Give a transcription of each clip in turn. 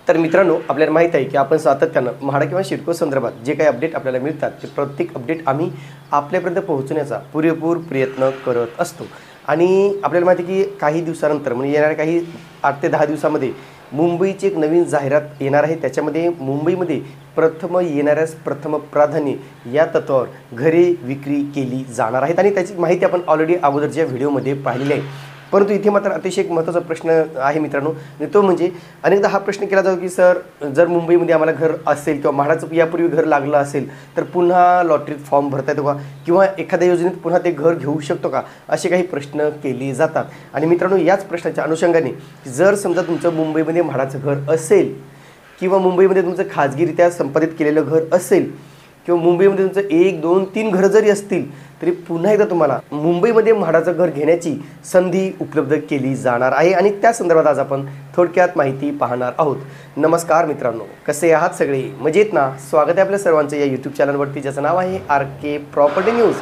तर मित्रांनो, आपल्याला माहित आहे की आपण सातत्यानं म्हाडा किंवा सिडको संदर्भात जे काही अपडेट आपल्याला मिळतात ते प्रत्येक अपडेट आम्ही आपल्यापर्यंत पोहोचवण्याचा पुरेपूर प्रयत्न करत असतो। आणि आपल्याला माहिती आहे की काही दिवसानंतर म्हणजे येणाऱ्या काही 8 ते 10 दिवसांमध्ये मुंबईची एक नवीन जाहिरात येणार आहे। त्याच्यामध्ये मुंबईमध्ये प्रथम येणाऱ्यास प्रथम प्राधान्य या तत्वावर घरे विक्री केली जाणार आहेत आणि त्याची माहिती आपण ऑलरेडी अगोदरच्या व्हिडिओमध्ये पाहिलेली आहे। परंतु इथे मात्र अतिशय एक महत्त्वाचा प्रश्न आहे मित्रांनो, तो म्हणजे अनेकदा हा प्रश्न केला जातो की सर, जर मुंबईमध्ये आम्हाला घर असेल किंवा म्हाडाचं यापूर्वी घर लागलं असेल तर पुन्हा लॉटरीत फॉर्म भरता येतो का किंवा एखाद्या योजनेत पुन्हा ते घर घेऊ शकतो का, असे काही प्रश्न केले जातात। आणि मित्रांनो, याच प्रश्नाच्या अनुषंगाने जर समजा तुमचं मुंबईमध्ये म्हाडाचं घर असेल किंवा मुंबईमध्ये तुमचं खाजगीरित्या संपादित केलेलं घर असेल किंवा मुंबईमध्ये तुमचं 1, 2, 3 घरं जरी असतील तरी पुन्हा एकदा तुम्हाला मुंबईमध्ये म्हाडाचं घर घेण्याची संधी उपलब्ध केली जाणार आहे आणि त्या संदर्भात आज आपण थोडक्यात माहिती पाहणार आहोत। नमस्कार मित्रांनो, कसे आहात सगळे? मजेत ना? स्वागत आहे आपल्या सर्वांचं या यूट्यूब चॅनलवरती, ज्याचं नाव आहे RK प्रॉपर्टी न्यूज।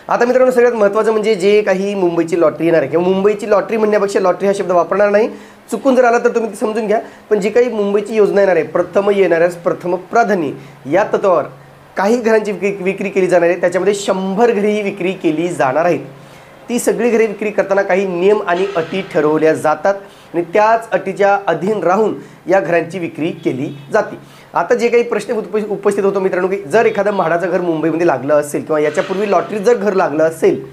आता मित्रांनो, सगळ्यात महत्त्वाचं म्हणजे जे काही मुंबईची लॉटरी येणार आहे किंवा मुंबईची लॉटरी म्हणण्यापेक्षा लॉटरी हा शब्द वापरणार नाही, चुकून जर आला तर तुम्ही समजून घ्या। पण जी काही मुंबईची योजना येणार आहे, प्रथम येणाऱ्यास प्रथम प्राधान्य या तत्वावर काही घरांची विक्री केली जाणार आहे। त्याच्यामध्ये 100 घरे विक्री केली जाणार आहेत। ती सगळी घरे विक्री करताना काही नियम आणि अटी ठरवल्या जातात आणि त्याच अटीच्या अधीन राहून या घरांची विक्री केली जाते। आता जे काही प्रश्न उपस्थित होतो मित्रांनो, की जर एखादं म्हाडाचं घर मुंबईमध्ये लागलं असेल किंवा याच्यापूर्वी लॉटरीत जर घर लागलं असेल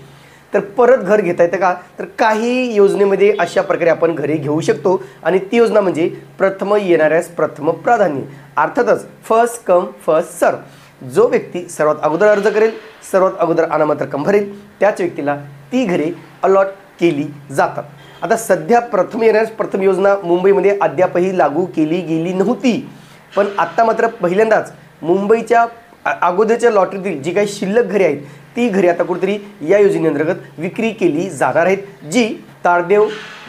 तर परत घर घेता येतं का? तर काही योजनेमध्ये अशा प्रकारे आपण घरे घेऊ शकतो आणि ती योजना म्हणजे प्रथम येणाऱ्यास प्रथम प्राधान्य, अर्थातच फर्स्ट कम फर्स्ट सर्व। जो व्यक्ती सर्वात अगोदर अर्ज करेल, सर्वात अगोदर अनामत रक्कम भरेल, त्याच व्यक्तीला ती घरे अलॉट केली जातात। आता सध्या प्रथम येणाऱ्यास प्रथम योजना मुंबईमध्ये अद्यापही लागू केली गेली नव्हती, पण आत्ता मात्र पहिल्यांदाच मुंबईच्या अगोदरच्या लॉटरीतील जी काही शिल्लक घरे आहेत ती घरे आता कुठेतरी या योजनेअंतर्गत विक्री केली जाणार आहेत, जी तारदेव,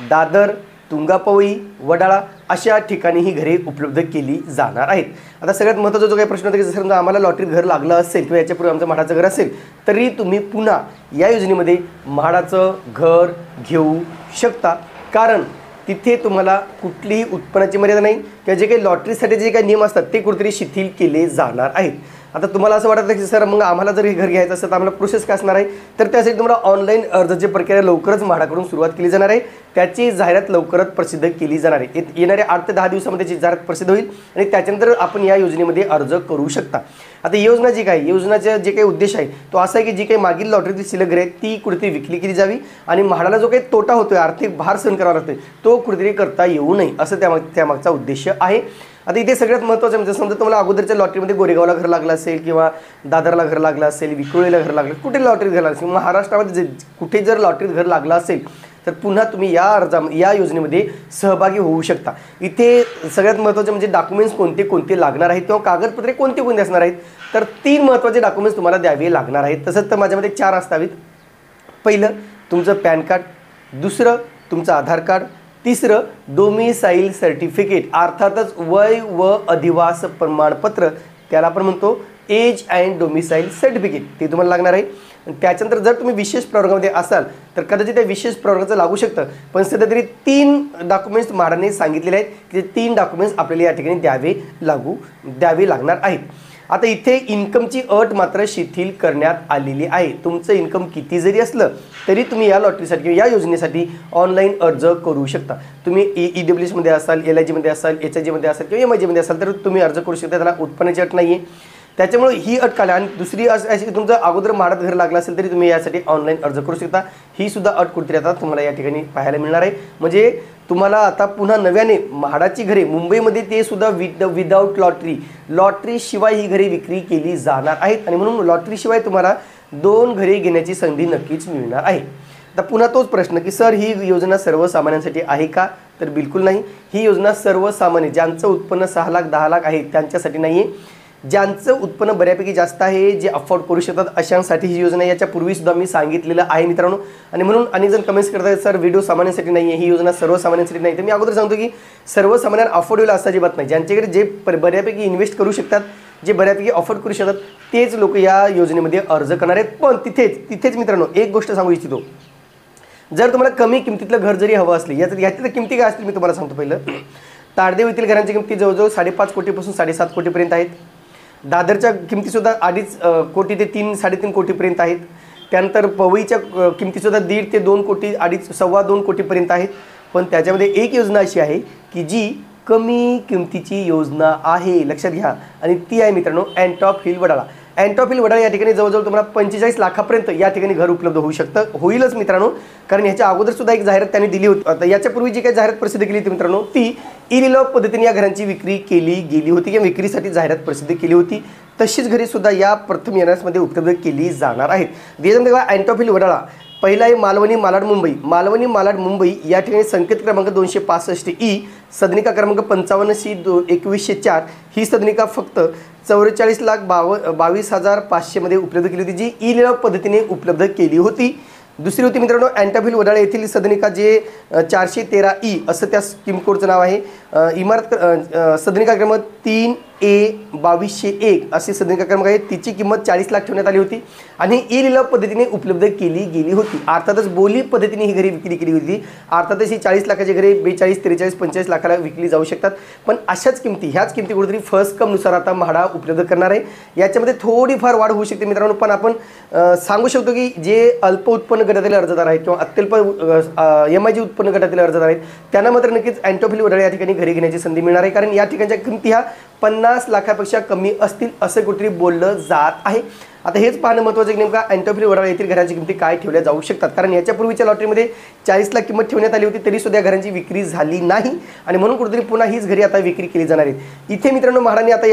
दादर, तुंगापवई, वडाळा अशा ठिकाणी ही घरे उपलब्ध केली जाणार आहेत। आता सगळ्यात महत्त्वाचा जो काही प्रश्न होता की जर आम्हाला लॉटरीत घर लागलं असेल किंवा याच्यापूर्वी आमचं म्हाडाचं घर असेल तरी तुम्ही पुन्हा या योजनेमध्ये म्हाडाचं घर घेऊ शकता, कारण तिथे तुम्हाला कुठलीही उत्पन्नाची मर्यादा नाही किंवा जे काही लॉटरीसाठी जे काही नियम असतात ते कुठेतरी शिथिल केले जाणार आहेत। आता तुम्हाला असं वाटतं की सर, मग आम्हाला जर हे घर घ्यायचं असेल तर आम्हाला प्रोसेस काय असणार आहे? तर त्यासाठी तुम्हाला ऑनलाईन अर्जाची प्रक्रिया लवकरच म्हाडाकडून सुरुवात केली जाणार आहे। त्याची जाहिरात लवकरच प्रसिद्ध केली जाणार आहे। येणाऱ्या 8 ते 10 दिवसामध्ये त्याची जाहिरात प्रसिद्ध होईल आणि त्याच्यानंतर आपण या योजनेमध्ये अर्ज करू शकता। आता योजना जी काही योजनाचा जे काही उद्देश आहे तो असा आहे की जी काही मागील लॉटरीतील शिल्लक घरे आहेत ती कुठेतरी विक्री केली जावी आणि म्हाडाला जो काही तोटा होतोय, आर्थिक भार सहन करावा लागतोय, तो कुठेतरी करता येऊ नये, असं त्यामागचा उद्देश आहे। आता इथे सगळ्यात महत्त्वाचं म्हणजे समजा तुम्हाला अगोदरच्या लॉटरीमध्ये गोरेगावला घर लागलं असेल किंवा दादरला घर लागलं असेल, विक्रोळीला घर लागलं, कुठे लॉटरीत घर लागलं असेल, महाराष्ट्रामध्ये कुठे जर लॉटरीत घर लागलं असेल तर पुन्हा तुम्ही या योजनेमध्ये सहभागी होऊ शकता। इथे सगळ्यात महत्त्वाचे म्हणजे डॉक्युमेंट्स कोणते कोणते लागणार आहेत किंवा कागदपत्रे कोणते कोणते असणार आहेत, तर 3 महत्त्वाचे डॉक्युमेंट्स तुम्हाला द्यावे लागणार आहेत। तसंच तर माझ्यामध्ये 4 असावेत। पहिलं तुमचं पॅन कार्ड, दुसरं तुमचं आधार कार्ड, तिसरं डोमिसाईल सर्टिफिकेट, अर्थातच वय व अधिवास प्रमाणपत्र, त्याला आपण म्हणतो एज अँड डोमिसाईल सर्टिफिकेट, ते तुम्हाला लागणार आहे। त्याच्यानंतर जर तुम्ही विशेष प्रवर्गामध्ये असाल तर कदाचित त्या विशेष प्रवर्गाचं लागू शकतं, पण सध्या तरी 3 डॉक्युमेंट्स म्हाडाने सांगितलेले आहेत की 3 डॉक्युमेंट्स आपल्याला या ठिकाणी द्यावे लागणार आहेत। आता इथे इन्कमची अट मात्र शिथिल करण्यात आलेली आहे। तुमचं इन्कम किती जरी असलं तरी तुम्ही या लॉटरीसाठी किंवा या योजनेसाठी ऑनलाईन अर्ज करू शकता। तुम्ही EWS मध्ये असाल, LIG मध्ये असाल, HIG मध्ये असाल किंवा MIG मध्ये असाल तर तुम्ही अर्ज करू शकता, त्याला उत्पन्नाची अट नाही आहे। त्याच्यामुळे ही अट काढली आणि दुसरी अशी तुमचं अगोदर म्हाडात घर लागलं असेल तरी तुम्ही यासाठी ऑनलाईन अर्ज करू शकता। ही सुद्धा अट कुठेतरी आता तुम्हाला या ठिकाणी पाहायला मिळणार आहे। म्हणजे तुम्हाला आता पुन्हा नव्याने म्हाडाची घरे मुंबईमध्ये ते सुद्धा विदाऊट लॉटरी शिवाय ही घरे विक्री केली जाणार आहेत आणि म्हणून लॉटरीशिवाय तुम्हाला 2 घरे घेण्याची संधी नक्कीच मिळणार आहे। आता पुन्हा तोच प्रश्न की सर, ही योजना सर्वसामान्यांसाठी आहे का? तर बिलकुल नाही। ही योजना सर्वसामान्य ज्यांचं उत्पन्न 6 लाख 10 लाख आहे त्यांच्यासाठी नाही आहे। ज्यांचं उत्पन्न बऱ्यापैकी जास्त आहे, जे अफोर्ड करू शकतात अशांसाठी ही योजना याच्यापूर्वी सुद्धा मी सांगितलेलं आहे मित्रांनो। आणि म्हणून अनेक जण कमेंट्स करतात सर व्हिडिओ सामान्यांसाठी नाही आहे, ही योजना सर्वसामान्यांसाठी नाही, तर मी अगोदर सांगतो की सर्वसामान्यांना अफोर्ड होईल असं अजिबात नाही। ज्यांच्याकडे जे बऱ्यापैकी इन्व्हेस्ट करू शकतात, जे बऱ्यापैकी अफोर्ड करू शकतात तेच लोक या योजनेमध्ये अर्ज करणार आहेत. पण तिथेच मित्रांनो एक गोष्ट सांगू इच्छितो, जर तुम्हाला कमी किमतीतलं घर जरी हवं असली, याच्या किमती काय असतील मी तुम्हाला सांगतो. पहिलं, ताडदेव येथील घरांची किमती जवळजवळ 5.5 कोटीपासून 7.5 कोटीपर्यंत आहेत. दादरच्या किमतीसुद्धा 2.5 कोटी ते 3-3.5 कोटीपर्यंत आहेत. त्यानंतर पवईच्या किमतीसुद्धा 1.5 ते 2 कोटी, 2.5 कोटीपर्यंत आहेत. पण त्याच्यामध्ये एक योजना अशी आहे की जी कमी किमतीची योजना आहे, लक्षात घ्या, आणि ती आहे मित्रांनो अँटॉप हिल वडाळा. अँटॉप हिल वडाळा या ठिकाणी जवळजवळ तुम्हाला 45 लाखापर्यंत या ठिकाणी घर उपलब्ध होऊ शकतं, होईलच मित्रांनो, कारण ह्याच्या अगोदर सुद्धा एक जाहिरात त्यांनी दिली होती. आता याच्यापूर्वी जी काही जाहिरात प्रसिद्ध केली होती मित्रांनो, ती ई लिलाव पद्धतीने या घरांची विक्री केली गेली होती किंवा विक्रीसाठी जाहिरात प्रसिद्ध केली होती. तशीच घरे सुद्धा या प्रथम येणाऱ्यामध्ये उपलब्ध केली जाणार आहेत. याच्यामध्ये बघा अँटॉप हिल वडाळा पहिला आहे मालवणी मालाड मुंबई. मालवणी मालाड मुंबई या ठिकाणी संकेत क्रमांक 265 सदनिका क्रमांक 55C2104 ही सदनिका फक्त 44,22,500 मध्ये उपलब्ध केली होती, जी ई लिलाव पद्धतीने उपलब्ध केली होती. दुसरी होती मित्रांनो अँटॉप हिल वडाळा येथील सदनिका, जे 413 असं त्या स्कीम कोडचं नाव आहे. इमारत सदनिका क्रमांक 3A2201 अशी सदनिका क्रमांक आहे. तिची किंमत 40 लाख ठेवण्यात आली होती आणि ई लिलाव पद्धतीने उपलब्ध केली गेली होती. अर्थातच बोली पद्धतीने ही घरे विक्री केली होती. अर्थातच ही 40 लाखाची घरे 42, 43, 45 लाखाला विकली जाऊ शकतात. पण अशाच किमती, ह्याच किमती कुठेतरी फर्स्ट कमनुसार आता म्हाडा उपलब्ध करणार आहे. याच्यामध्ये थोडीफार वाढ होऊ शकते मित्रांनो, पण आपण सांगू शकतो की जे अल्प उत्पन्न गटातील अर्जदार आहेत किंवा अत्यल्प MIG उत्पन्न गटातील अर्जदार आहेत त्यांना मात्र नक्कीच अँटॉप हिल वडाळा या ठिकाणी घरे घेण्याची संधी मिळणार आहे, कारण या ठिकाणच्या किमती ह्या 50 लाखापेक्षा कमी असतील असं कुठेतरी बोललं जात आहे. आता हेच पाहणं महत्त्वाचं की नेमका अँटॉप हिल वडाळा येथील घरांची किमती काय ठेवल्या जाऊ शकतात, कारण याच्यापूर्वीच्या लॉटरीमध्ये 40 लाख किंमत ठेवण्यात आली होती, तरी सुद्धा घरांची विक्री झाली नाही आणि म्हणून कुठेतरी पुन्हा हीच घरे आता विक्री केली जाणार आहेत. इथे मित्रांनो म्हाडाने आता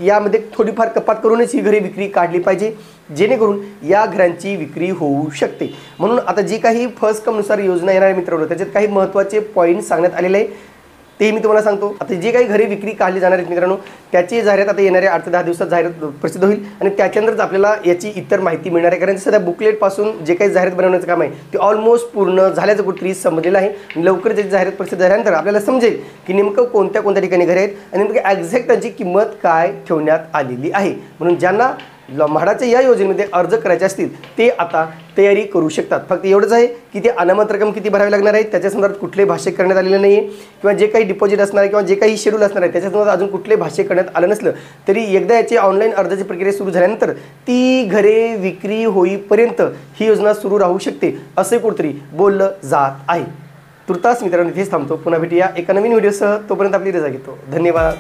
यामध्ये थोडीफार कपात करूनच ही घरे विक्री काढली पाहिजे, जेणेकरून या घरांची विक्री होऊ शकते. म्हणून आता जी काही फर्स्ट कमनुसार योजना येणार आहे मित्रांनो, त्याच्यात काही महत्त्वाचे पॉईंट सांगण्यात आलेले आहे, ते मी तुम्हाला सांगतो. आता जे काही घरे विक्री काढली जाणार आहेत मित्रांनो, त्याची जाहिरात आता येणाऱ्या 8 ते 10 दिवसात जाहिरात प्रसिद्ध होईल आणि त्याच्यानंतरच आपल्याला याची इतर माहिती मिळणार आहे, कारण सध्या बुकलेटपासून जे काही जाहिरात बनवण्याचं काम आहे ते ऑलमोस्ट पूर्ण झाल्याचं कुठेतरी समजलेलं आहे. लवकर त्याची जाहिरात प्रसिद्ध झाल्यानंतर आपल्याला समजेल की नेमकं कोणत्या ठिकाणी घरे आहेत आणि नेमकं एक्झॅक्ट त्यांची किंमत काय ठेवण्यात आलेली आहे. म्हणून ज्यांना म्हाडाच्या या योजनेमध्ये अर्ज करायचे असतील ते आता तयारी करू शकतात. फक्त एवढंच आहे की ते अनामत रक्कम किती भरावी लागणार आहे, त्याच्या संदर्भात कुठले भाष्य करण्यात आलेले नाही आहे, किंवा जे काही डिपॉझिट असणार आहे किंवा जे काही शेड्यूल असणार आहे त्याच्या संदर्भात अजून कुठले भाष्य करण्यात आलं नसलं तरी एकदा याची ऑनलाईन अर्जाची प्रक्रिया सुरू झाल्यानंतर ती घरे विक्री होईपर्यंत ही योजना सुरू राहू शकते असे कुठेतरी बोललं जात आहे. तुर्तास मित्रांनो इथेच थांबतो. पुन्हा भेटूया एका नवीन व्हिडिओसह. तोपर्यंत आपली रजा घेतो. धन्यवाद.